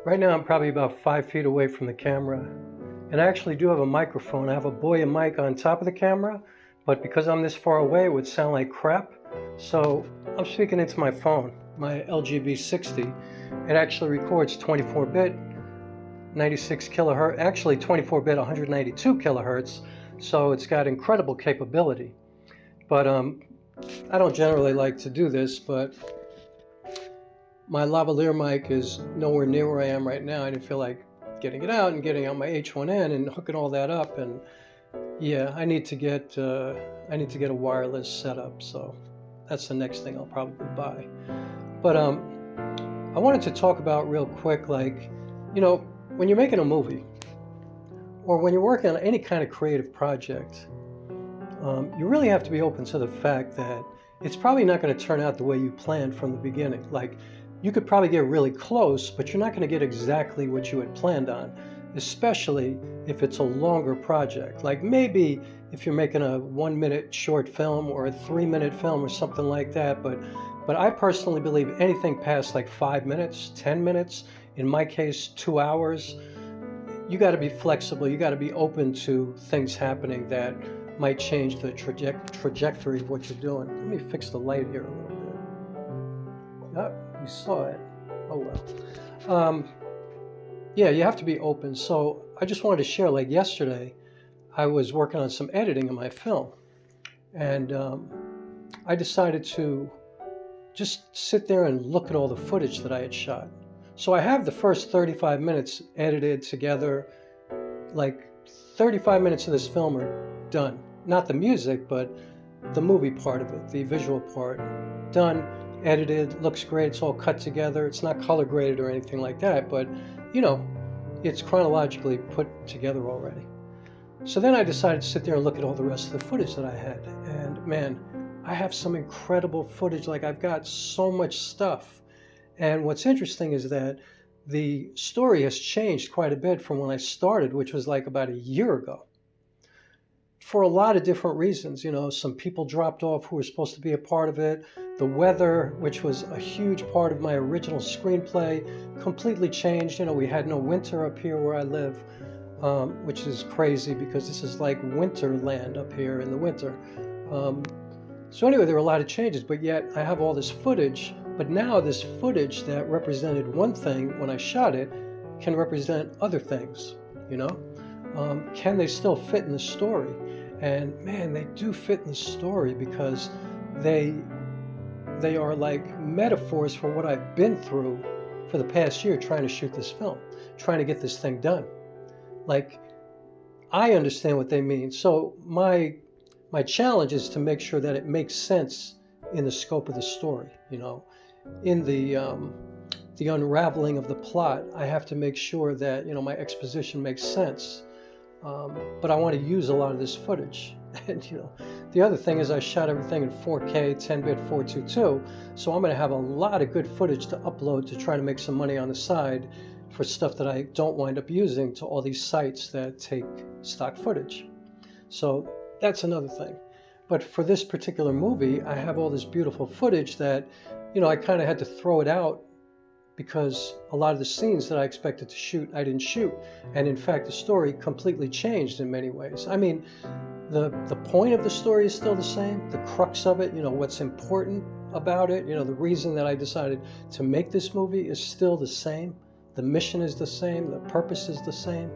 Right now I'm probably about 5 feet away from the camera, and I actually do have a microphone. I have a Boya mic on top of the camera, but because I'm this far away it would sound like crap, so I'm speaking into my phone, my LG V60. It actually records 24-bit, 96 kilohertz, actually 24-bit, 192 kilohertz, so it's got incredible capability. But I don't generally like to do this, but my lavalier mic is nowhere near where I am right now. I didn't feel like getting it out and getting out my H1N and hooking all that up. And yeah, I need to get a wireless setup. So that's the next thing I'll probably buy. But I wanted to talk about real quick, like, when you're making a movie or when you're working on any kind of creative project, you really have to be open to the fact that it's probably not going to turn out the way you planned from the beginning. Like, you could probably get really close, but you're not going to get exactly what you had planned on, especially if it's a longer project. Like maybe if you're making a 1-minute short film or a 3-minute film or something like that, but I personally believe anything past like 5 minutes, 10 minutes, in my case 2 hours, you got to be flexible. You got to be open to things happening that might change the trajectory of what you're doing. Let me fix the light here a little bit. Oh, you saw it. Oh well. Yeah, you have to be open. So I just wanted to share, like yesterday, I was working on some editing in my film, and I decided to just sit there and look at all the footage that I had shot. So I have the first 35 minutes edited together. Like 35 minutes of this film are done. Not the music, but the movie part of it, the visual part. Done, edited, looks great, it's all cut together. It's not color graded or anything like that, but it's chronologically put together already. So then I decided to sit there and look at all the rest of the footage that I had. And man, I have some incredible footage. Like, I've got so much stuff. And what's interesting is that the story has changed quite a bit from when I started, which was like about a year ago. For a lot of different reasons. Some people dropped off who were supposed to be a part of it. The weather, which was a huge part of my original screenplay, completely changed. We had no winter up here where I live, which is crazy because this is like winter land up here in the winter. So anyway, there were a lot of changes, but yet I have all this footage. But now this footage that represented one thing when I shot it can represent other things, Can they still fit in the story? And man, they do fit in the story because they are like metaphors for what I've been through for the past year trying to shoot this film, trying to get this thing done. Like, I understand what they mean. So my challenge is to make sure that it makes sense in the scope of the story, In the unraveling of the plot, I have to make sure that, my exposition makes sense. But I want to use a lot of this footage. And, the other thing is I shot everything in 4K, 10-bit 422, so I'm going to have a lot of good footage to upload to try to make some money on the side for stuff that I don't wind up using to all these sites that take stock footage. So that's another thing. But for this particular movie, I have all this beautiful footage that, I kind of had to throw it out because a lot of the scenes that I expected to shoot, I didn't shoot. And in fact, the story completely changed in many ways. I mean, the point of the story is still the same. The crux of it, what's important about it, the reason that I decided to make this movie is still the same. The mission is the same. The purpose is the same.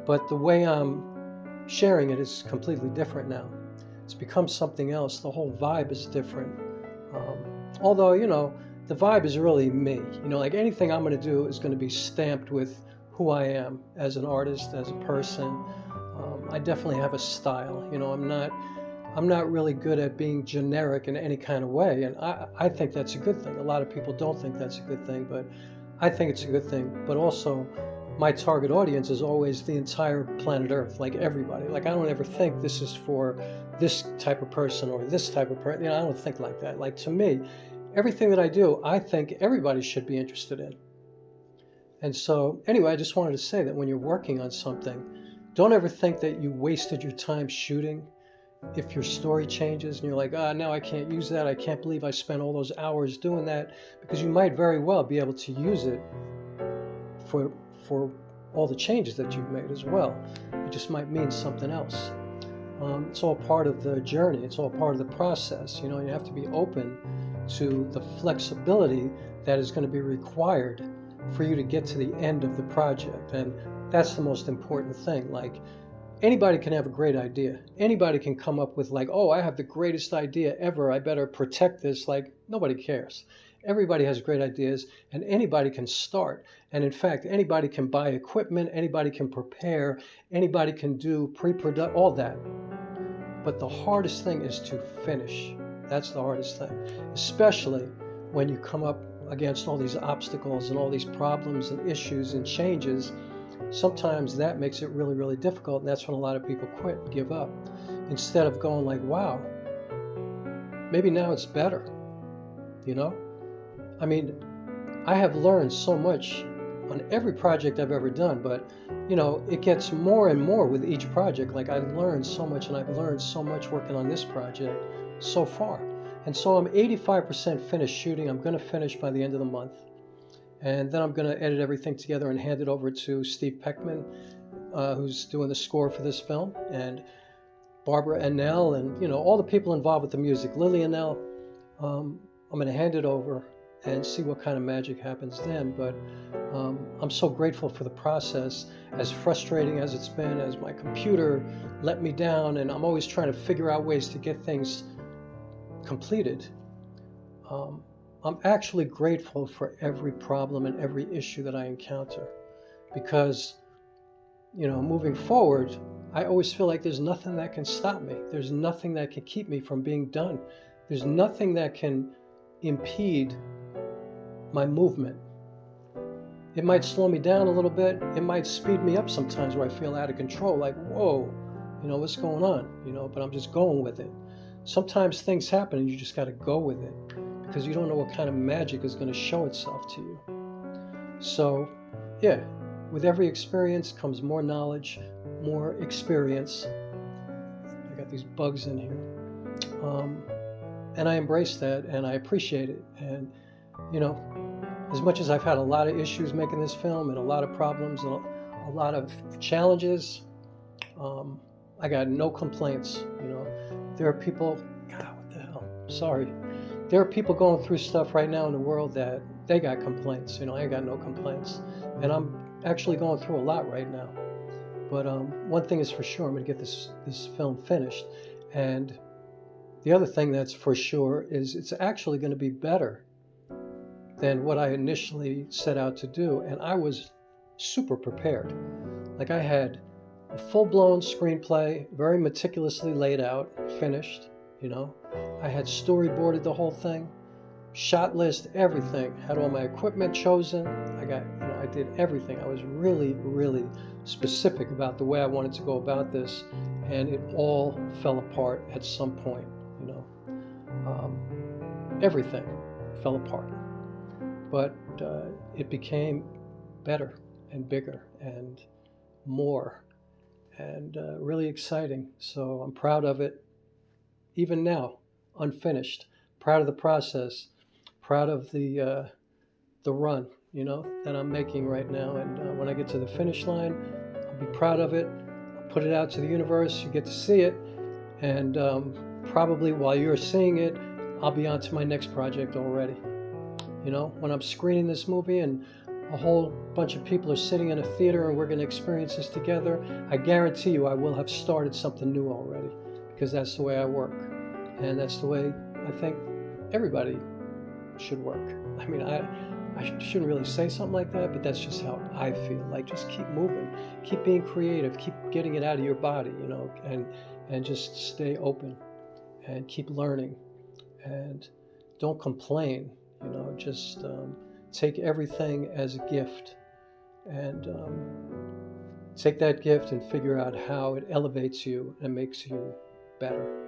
But the way I'm sharing it is completely different now. It's become something else. The whole vibe is different. Although, the vibe is really me. Like anything I'm going to do is going to be stamped with who I am as an artist, as a person. I definitely have a style. I'm not really good at being generic in any kind of way, and I think that's a good thing. A lot of people don't think that's a good thing, but I think it's a good thing. But also, my target audience is always the entire planet Earth, like everybody. Like, I don't ever think this is for this type of person or this type of person. I don't think like that. Like, to me, everything that I do, I think everybody should be interested in. And so, anyway, I just wanted to say that when you're working on something, don't ever think that you wasted your time shooting if your story changes and you're like, now I can't use that. I can't believe I spent all those hours doing that, because you might very well be able to use it for all the changes that you've made as well. It just might mean something else. It's all part of the journey. It's all part of the process. You know, you have to be open to the flexibility that is going to be required for you to get to the end of the project. And that's the most important thing. Like, anybody can have a great idea. Anybody can come up with like, oh, I have the greatest idea ever. I better protect this. Like, nobody cares. Everybody has great ideas, and anybody can start. And in fact, anybody can buy equipment, anybody can prepare, anybody can do pre-production, all that. But the hardest thing is to finish. That's the hardest thing, especially when you come up against all these obstacles and all these problems and issues and changes. Sometimes that makes it really, really difficult, and that's when a lot of people quit, give up, instead of going like, wow, maybe now it's better, you know? I mean, I have learned so much on every project I've ever done, but, you know, it gets more and more with each project. Like, I learned so much, and I've learned so much working on this project so far. And so I'm 85% finished shooting. I'm going to finish by the end of the month. And then I'm going to edit everything together and hand it over to Steve Peckman, who's doing the score for this film, and Barbara Annell, and, you know, all the people involved with the music, Lily Annell. I'm going to hand it over and see what kind of magic happens then. But I'm so grateful for the process, as frustrating as it's been, as my computer let me down, and I'm always trying to figure out ways to get things completed. I'm actually grateful for every problem and every issue that I encounter, because, you know, moving forward, I always feel like there's nothing that can stop me. There's nothing that can keep me from being done. There's nothing that can impede my movement. It might slow me down a little bit. It might speed me up sometimes where I feel out of control, like, whoa, you know, what's going on? You know, but I'm just going with it. Sometimes things happen and you just got to go with it, because you don't know what kind of magic is going to show itself to you. So, yeah, with every experience comes more knowledge, more experience. I got these bugs in here. And I embrace that, and I appreciate it. And, you know, as much as I've had a lot of issues making this film, and a lot of problems, and a lot of challenges, I got no complaints. You know, there are people, God, what the hell? Sorry. There are people going through stuff right now in the world that they got complaints. You know, I ain't got no complaints. And I'm actually going through a lot right now. But one thing is for sure, I'm going to get this film finished. And the other thing that's for sure is it's actually going to be better than what I initially set out to do. And I was super prepared. Like, I had a full-blown screenplay, very meticulously laid out, finished, you know. I had storyboarded the whole thing, shot list, everything. Had all my equipment chosen. I did everything. I was really, really specific about the way I wanted to go about this, and it all fell apart at some point, you know. Everything fell apart. But it became better and bigger and more, and really exciting. So I'm proud of it, even now, unfinished. Proud of the process, proud of the run, you know, that I'm making right now. And when I get to the finish line, I'll be proud of it. I'll put it out to the universe. You get to see it, and probably while you're seeing it, I'll be on to my next project already. You know, when I'm screening this movie and a whole bunch of people are sitting in a theater and we're going to experience this together, I guarantee you I will have started something new already, because that's the way I work. And that's the way I think everybody should work. I mean, I shouldn't really say something like that, but that's just how I feel. Like, just keep moving, keep being creative, keep getting it out of your body, you know, and just stay open and keep learning, and don't complain, you know, just take everything as a gift, and take that gift and figure out how it elevates you and makes you better.